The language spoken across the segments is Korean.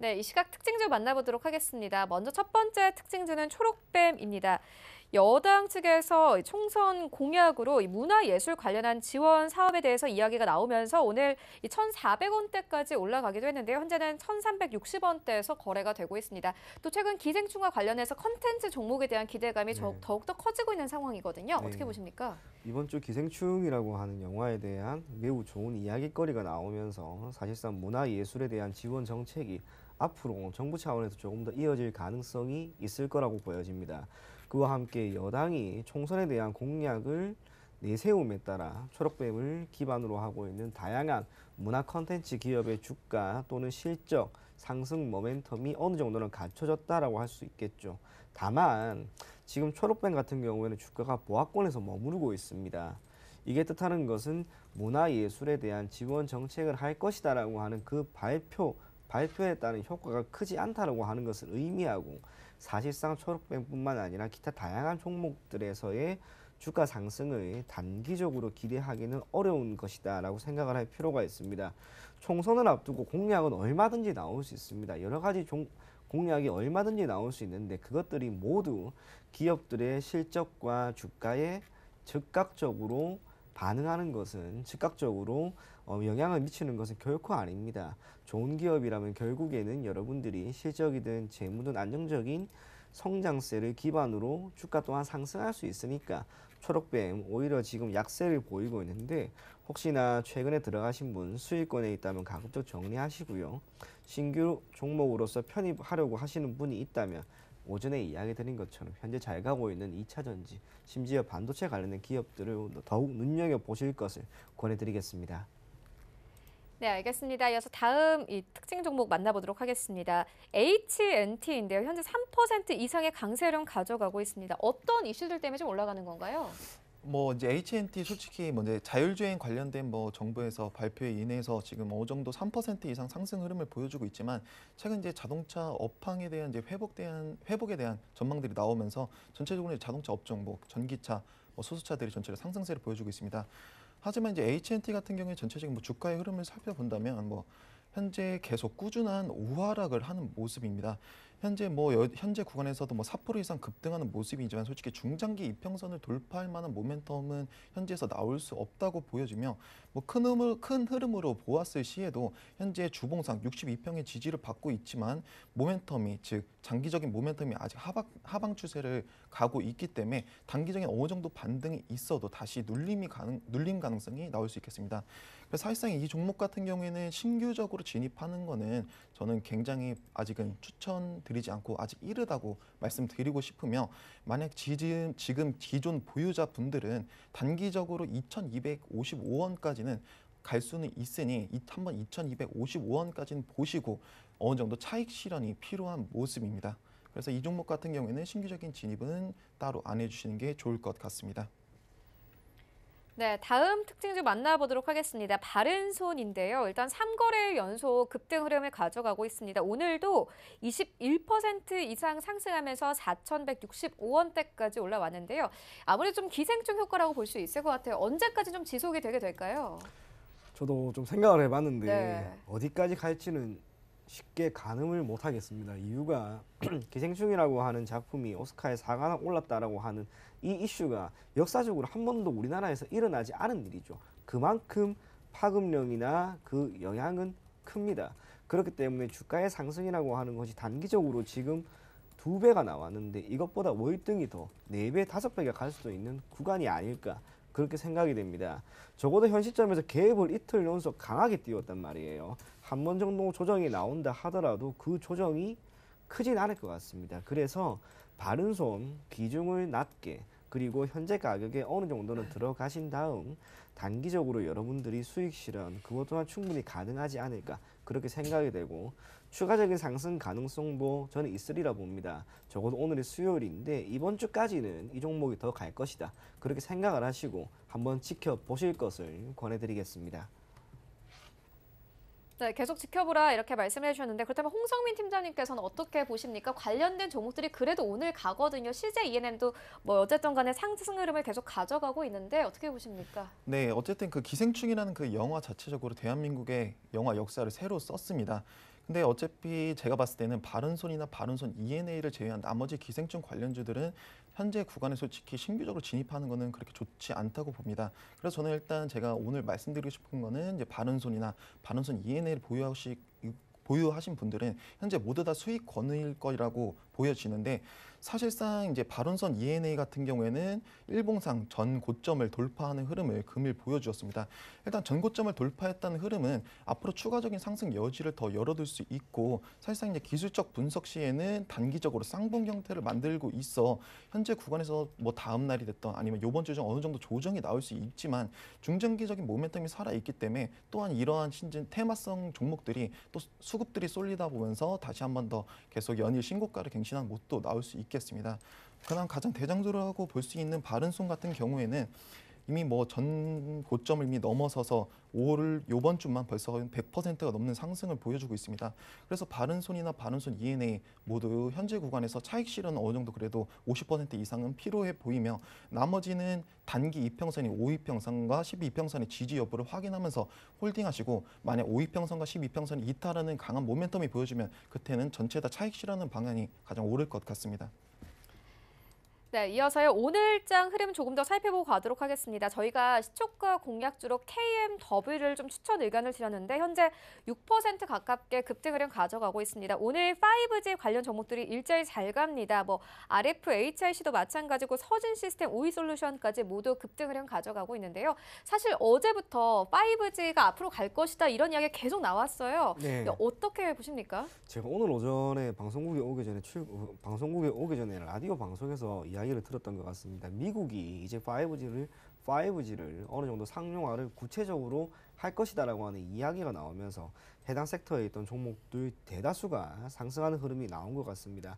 네, 이 시각 특징주 만나보도록 하겠습니다. 먼저 첫 번째 특징주는 초록뱀입니다. 여당 측에서 총선 공약으로 이 문화예술 관련한 지원 사업에 대해서 이야기가 나오면서 오늘 이 1,400원대까지 올라가기도 했는데요. 현재는 1,360원대에서 거래가 되고 있습니다. 또 최근 기생충과 관련해서 컨텐츠 종목에 대한 기대감이 더욱더 커지고 있는 상황이거든요. 어떻게 네. 보십니까? 이번 주 기생충이라고 하는 영화에 대한 매우 좋은 이야기거리가 나오면서 사실상 문화예술에 대한 지원 정책이 앞으로 정부 차원에서 조금 더 이어질 가능성이 있을 거라고 보여집니다. 그와 함께 여당이 총선에 대한 공약을 내세움에 따라 초록뱀을 기반으로 하고 있는 다양한 문화 콘텐츠 기업의 주가 또는 실적 상승 모멘텀이 어느 정도는 갖춰졌다라고 할 수 있겠죠. 다만 지금 초록뱀 같은 경우에는 주가가 보합권에서 머무르고 있습니다. 이게 뜻하는 것은 문화예술에 대한 지원 정책을 할 것이다라고 하는 그 발표에 따른 효과가 크지 않다라고 하는 것을 의미하고 사실상 초록뱀뿐만 아니라 기타 다양한 종목들에서의 주가 상승을 단기적으로 기대하기는 어려운 것이다 라고 생각을 할 필요가 있습니다. 총선을 앞두고 공약은 얼마든지 나올 수 있습니다. 여러 가지 공약이 얼마든지 나올 수 있는데 그것들이 모두 기업들의 실적과 주가에 즉각적으로 반응하는 것은 즉각적으로 영향을 미치는 것은 결코 아닙니다. 좋은 기업이라면 결국에는 여러분들이 실적이든 재무든 안정적인 성장세를 기반으로 주가 또한 상승할 수 있으니까 초록뱀 오히려 지금 약세를 보이고 있는데 혹시나 최근에 들어가신 분 수익권에 있다면 가급적 정리하시고요. 신규 종목으로서 편입하려고 하시는 분이 있다면 오전에 이야기 드린 것처럼 현재 잘 가고 있는 2차전지, 심지어 반도체 관련된 기업들을 더욱 눈여겨보실 것을 권해드리겠습니다. 네, 알겠습니다. 이어서 다음 이 특징 종목 만나보도록 하겠습니다. HNT인데요. 현재 3% 이상의 강세를 가져가고 있습니다. 어떤 이슈들 때문에 좀 올라가는 건가요? 뭐 이제 H&T 솔직히 뭐 이제 자율주행 관련된 뭐 정부에서 발표에 인해서 지금 어느 정도 3% 이상 상승 흐름을 보여주고 있지만 최근 이제 자동차 업황에 대한 이제 회복에 대한 전망들이 나오면서 전체적으로 이제 자동차 업종 뭐 전기차, 뭐 소수차들이 전체로 상승세를 보여주고 있습니다. 하지만 이제 H&T 같은 경우에 전체적인 뭐 주가의 흐름을 살펴본다면 뭐 현재 계속 꾸준한 우하락을 하는 모습입니다. 현재 현재 구간에서도 뭐 4% 이상 급등하는 모습이지만 솔직히 중장기 이평선을 돌파할 만한 모멘텀은 현재에서 나올 수 없다고 보여지며 뭐 큰 흐름으로 보았을 시에도 현재 주봉상 62평의 지지를 받고 있지만 모멘텀이 즉 장기적인 모멘텀이 아직 하방 추세를 가고 있기 때문에 단기적인 어느 정도 반등이 있어도 다시 눌림 가능성이 나올 수 있겠습니다. 그래서 사실상 이 종목 같은 경우에는 신규적으로 진입하는 거는 저는 굉장히 아직은 추천드리지 않고 아직 이르다고 말씀드리고 싶으며 만약 지금 기존 보유자분들은 단기적으로 2,255원까지는 갈 수는 있으니 한번 2,255원까지는 보시고 어느 정도 차익 실현이 필요한 모습입니다. 그래서 이 종목 같은 경우에는 신규적인 진입은 따로 안 해주시는 게 좋을 것 같습니다. 네, 다음 특징주 만나보도록 하겠습니다. 바른손인데요. 일단 3거래일 연속 급등 흐름을 가져가고 있습니다. 오늘도 21% 이상 상승하면서 4,165원대까지 올라왔는데요. 아무래도 좀 기생충 효과라고 볼 수 있을 것 같아요. 언제까지 좀 지속이 되게 될까요? 저도 좀 생각을 해봤는데 네. 어디까지 갈지는 쉽게 가늠을 못 하겠습니다. 이유가 기생충이라고 하는 작품이 오스카에 4관왕 올랐다라고 하는 이 이슈가 역사적으로 한 번도 우리나라에서 일어나지 않은 일이죠. 그만큼 파급력이나 그 영향은 큽니다. 그렇기 때문에 주가의 상승이라고 하는 것이 단기적으로 지금 2배가 나왔는데 이것보다 월등히 더 4배, 5배가 갈 수도 있는 구간이 아닐까 그렇게 생각이 됩니다. 적어도 현 시점에서 갭을 이틀 연속 강하게 띄웠단 말이에요. 한 번 정도 조정이 나온다 하더라도 그 조정이 크진 않을 것 같습니다. 그래서 바른손 비중을 낮게 그리고 현재 가격에 어느 정도는 들어가신 다음 단기적으로 여러분들이 수익 실현 그것 또한 충분히 가능하지 않을까 그렇게 생각이 되고 추가적인 상승 가능성도 저는 있으리라 봅니다. 적어도 오늘이 수요일인데 이번 주까지는 이 종목이 더 갈 것이다 그렇게 생각을 하시고 한번 지켜보실 것을 권해드리겠습니다. 네, 계속 지켜보라 이렇게 말씀해 주셨는데 그렇다면 홍성민 팀장님께서는 어떻게 보십니까? 관련된 종목들이 그래도 오늘 가거든요. CJ ENM도 뭐 어쨌든 간에 상승 흐름을 계속 가져가고 있는데 어떻게 보십니까? 네, 어쨌든 그 기생충이라는 그 영화 자체적으로 대한민국의 영화 역사를 새로 썼습니다. 근데 어차피 제가 봤을 때는 바른손이나 바른손 ENA를 제외한 나머지 기생충 관련주들은 현재 구간에 솔직히 신규적으로 진입하는 거는 그렇게 좋지 않다고 봅니다. 그래서 저는 일단 제가 오늘 말씀드리고 싶은 거는 이제 바른손이나 바른손 ENA를 보유하신 분들은 현재 모두 다 수익권일 거라고 보여지는데 사실상 이제 바른손 ENA 같은 경우에는 일봉상 전 고점을 돌파하는 흐름을 금일 보여주었습니다. 일단 전 고점을 돌파했다는 흐름은 앞으로 추가적인 상승 여지를 더 열어둘 수 있고 사실상 이제 기술적 분석 시에는 단기적으로 쌍봉 형태를 만들고 있어 현재 구간에서 뭐 다음 날이 됐던 아니면 이번 주 중 어느 정도 조정이 나올 수 있지만 중장기적인 모멘텀이 살아 있기 때문에 또한 이러한 신진 테마성 종목들이 또 수급들이 쏠리다 보면서 다시 한 번 더 계속 연일 신고가를 갱신한 모습도 나올 수 있겠습니다. 그다음 가장 대장주라고 볼 수 있는 바른손 같은 경우에는 이미 뭐 전 고점을 이미 넘어서서 요번 주만 벌써 100%가 넘는 상승을 보여주고 있습니다. 그래서 바른손이나 바른손 ENA 모두 현재 구간에서 차익 실현은 어느 정도 그래도 50% 이상은 필요해 보이며 나머지는 단기 이평선이 5이평선과 12이평선의 지지 여부를 확인하면서 홀딩하시고 만약 5이평선과 12이평선이 이탈하는 강한 모멘텀이 보여주면 그때는 전체 다 차익 실현하는 방향이 가장 옳을 것 같습니다. 네, 이어서요. 오늘장 흐름 조금 더 살펴보고 가도록 하겠습니다. 저희가 시초가 공략주로 KMW를 좀 추천 의견을 드렸는데 현재 6% 가깝게 급등 흐름 가져가고 있습니다. 오늘 5G 관련 종목들이 일제히 잘 갑니다. 뭐 RF, HIC도 마찬가지고 서진 시스템, 오이솔루션까지 모두 급등 흐름 가져가고 있는데요. 사실 어제부터 5G가 앞으로 갈 것이다 이런 이야기 계속 나왔어요. 네. 어떻게 보십니까? 제가 오늘 오전에 방송국에 오기 전에 라디오 방송에서 이야기를 들었던 것 같습니다. 미국이 이제 5G를 어느 정도 상용화를 구체적으로 할 것이다라고 하는 이야기가 나오면서 해당 섹터에 있던 종목들 대다수가 상승하는 흐름이 나온 것 같습니다.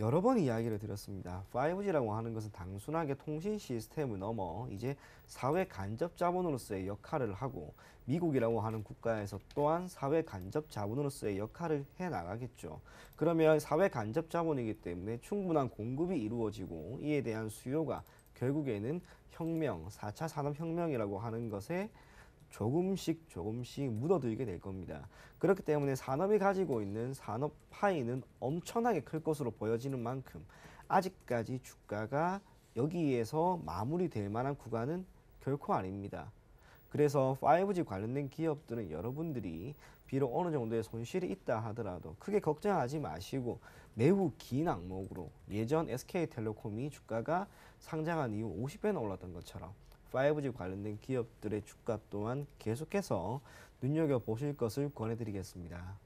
여러 번 이야기를 드렸습니다. 5G라고 하는 것은 단순하게 통신 시스템을 넘어 이제 사회 간접 자본으로서의 역할을 하고 미국이라고 하는 국가에서 또한 사회 간접 자본으로서의 역할을 해 나가겠죠. 그러면 사회 간접 자본이기 때문에 충분한 공급이 이루어지고 이에 대한 수요가 결국에는 혁명, 4차 산업혁명이라고 하는 것에 조금씩 묻어들게 될 겁니다. 그렇기 때문에 산업이 가지고 있는 산업 파이는 엄청나게 클 것으로 보여지는 만큼 아직까지 주가가 여기에서 마무리될 만한 구간은 결코 아닙니다. 그래서 5G 관련된 기업들은 여러분들이 비록 어느 정도의 손실이 있다 하더라도 크게 걱정하지 마시고 매우 긴 악목으로 예전 SK텔레콤이 주가가 상장한 이후 50배나 올랐던 것처럼 5G 관련된 기업들의 주가 또한 계속해서 눈여겨보실 것을 권해드리겠습니다.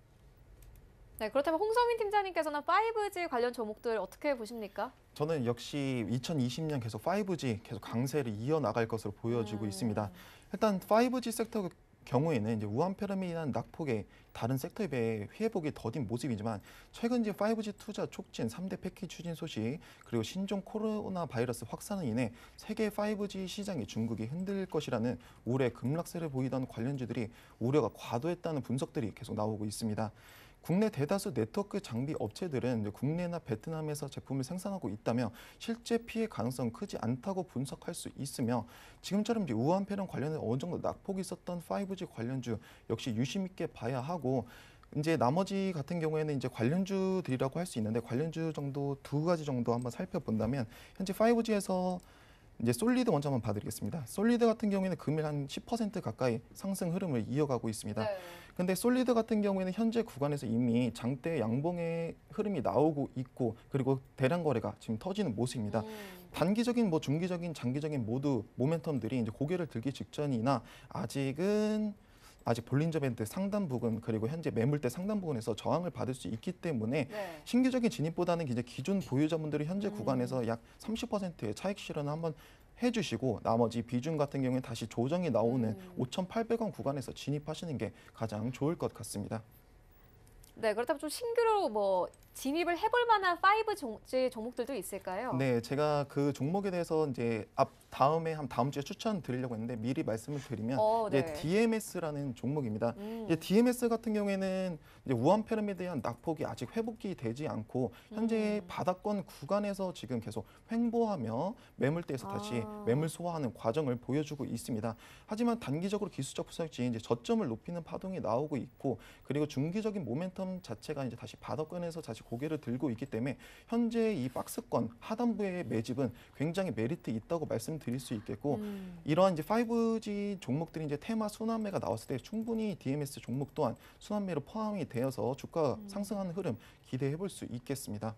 네, 그렇다면 홍성민 팀장님께서는 5G 관련 종목들 어떻게 보십니까? 저는 역시 2020년 계속 5G 계속 강세를 이어나갈 것으로 보여지고 있습니다. 일단 5G 섹터 경우에는 이제 우한 폐렴이라는 낙폭의 다른 섹터에 비해 회복이 더딘 모습이지만 최근 이제 5G 투자 촉진 3대 패키지 추진 소식 그리고 신종 코로나 바이러스 확산으로 인해 세계 5G 시장이 중국이 흔들 것이라는 우려의 급락세를 보이던 관련주들이 우려가 과도했다는 분석들이 계속 나오고 있습니다. 국내 대다수 네트워크 장비 업체들은 이제 국내나 베트남에서 제품을 생산하고 있다며 실제 피해 가능성은 크지 않다고 분석할 수 있으며 지금처럼 이제 우한 폐렴 관련해 어느 정도 낙폭이 있었던 5G 관련주 역시 유심 있게 봐야 하고 이제 나머지 같은 경우에는 이제 관련주들이라고 할 수 있는데 관련주 정도 두 가지 정도 한번 살펴본다면 현재 5G에서 이제 솔리드 먼저 한번 봐드리겠습니다. 솔리드 같은 경우에는 금일 한 10% 가까이 상승 흐름을 이어가고 있습니다. 근데 솔리드 같은 경우에는 현재 구간에서 이미 장대 양봉의 흐름이 나오고 있고 그리고 대량 거래가 지금 터지는 모습입니다. 단기적인 뭐 중기적인 장기적인 모두 모멘텀들이 이제 고개를 들기 직전이나 아직 볼린저 밴드 상단 부근 그리고 현재 매물대 상단 부근에서 저항을 받을 수 있기 때문에 신규적인 진입보다는 이제 기존 보유자분들이 현재 구간에서 약 30%의 차익 실현을 한번 해주시고 나머지 비중 같은 경우에 다시 조정이 나오는 5,800원 구간에서 진입하시는 게 가장 좋을 것 같습니다. 네, 그렇다면 좀 신규로 뭐 진입을 해볼 만한 5G 종목들도 있을까요? 네, 제가 그 종목에 대해서 이제 다음 주에 추천드리려고 했는데 미리 말씀을 드리면 네. 이제 DMS라는 종목입니다. 이제 DMS 같은 경우에는 이제 우한 폐렴에 대한 낙폭이 아직 회복이 되지 않고 현재 바닥권 구간에서 지금 계속 횡보하며 매물대에서 다시 매물 소화하는 과정을 보여주고 있습니다. 하지만 단기적으로 기술적 분석지 이제 저점을 높이는 파동이 나오고 있고 그리고 중기적인 모멘텀 상점 자체가 이제 다시 바닥권에서 다시 고개를 들고 있기 때문에 현재 이 박스권 하단부의 매집은 굉장히 메리트 있다고 말씀드릴 수 있겠고 이러한 이제 5G 종목들이 이제 테마 순환매가 나왔을 때 충분히 DMS 종목 또한 순환매로 포함이 되어서 주가 상승하는 흐름 기대해 볼 수 있겠습니다.